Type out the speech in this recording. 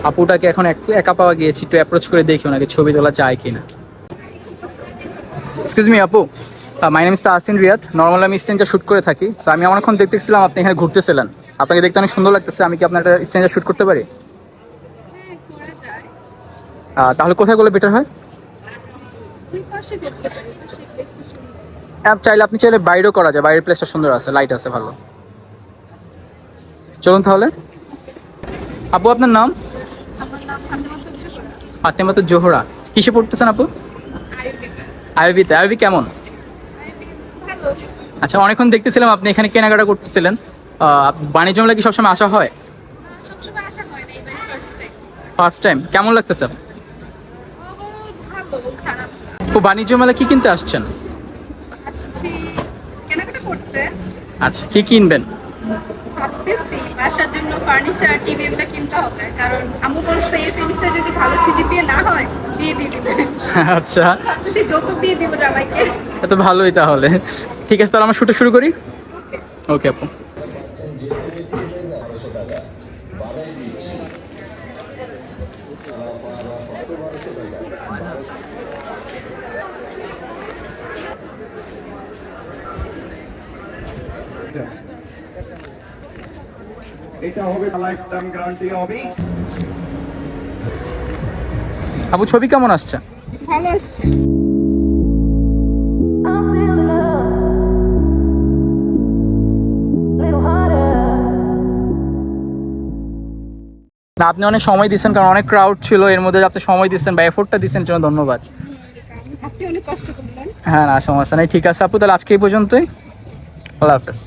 আপুটাকে এখন একটু একা পাওয়া গিয়েছি, একটু অ্যাপ্রোচ করে দেখি ওনাকে ছবি তোলা যায় কিনা। এক্সকিউজ মি আপু, my name is Tahsin Riyad. Normal আমি স্ট্রেঞ্জার শ্যুট করে থাকি। সো আমি অনেকক্ষণ দেখতেছিলাম আপনি এখানে ঘুরতেছিলেন, আপনাকে দেখতে অনেক সুন্দর লাগতেছে। আমি কি আপনার একটা স্ট্রেঞ্জার শ্যুট করতে পারি? তাহলে কোথায় করলে বেটার হয়? চাইলে আপনি চাইলে বাইরেও করা যায়, বাইরের প্লেসটা সুন্দর আছে, লাইট আছে ভালো। চলুন তাহলে। আপু আপনার নাম? ফাতেমা তো জোহরা। কিসে পড়তেছেন আপু? আইবিতে। আইবি কেমন? আচ্ছা, অনেকক্ষণ দেখতেছিলাম আপনি এখানে কেনাকাটা করতেছিলেন। বাণিজ্য মেলা কি সবসময় আসা হয়? First time. কেমন লাগতেছে? ও, বাণিজ্য মেলা কি কিনতে আসছেন? আচ্ছা, কি কিনবেন? বাসার জন্য ফার্নিচার, টিভি এগুলো কিনতে হবে, কারণ আম্মু বলছে এই সেমিস্টার যদি ভালো সিজিপিএ না হয় বিয়ে দিয়ে দিবে। আচ্ছা, যদি যৌতুক দিয়ে দিব জামাইকে। এত ভালোই তাহলে। ঠিক আছে, তাহলে আমরা শুটে শুরু করি। ওকে আপু। এটা হবে লাইফ টাইম গ্যারান্টি হবে। আপু ছবি কেমন আসছে? ভালো আসছে। না, আপনি অনেক সময় দিচ্ছেন, কারণ অনেক ক্রাউড ছিল, এর মধ্যে আপনি সময় দিচ্ছেন বা এফোর্টটা দিচ্ছেন, জন্য ধন্যবাদ। আপনি অনেক কষ্ট করলেন। হ্যাঁ, না সমস্যা নেই। ঠিক আছে আপু, তাহলে আজকে এই পর্যন্তই। আল্লাহ হাফেজ।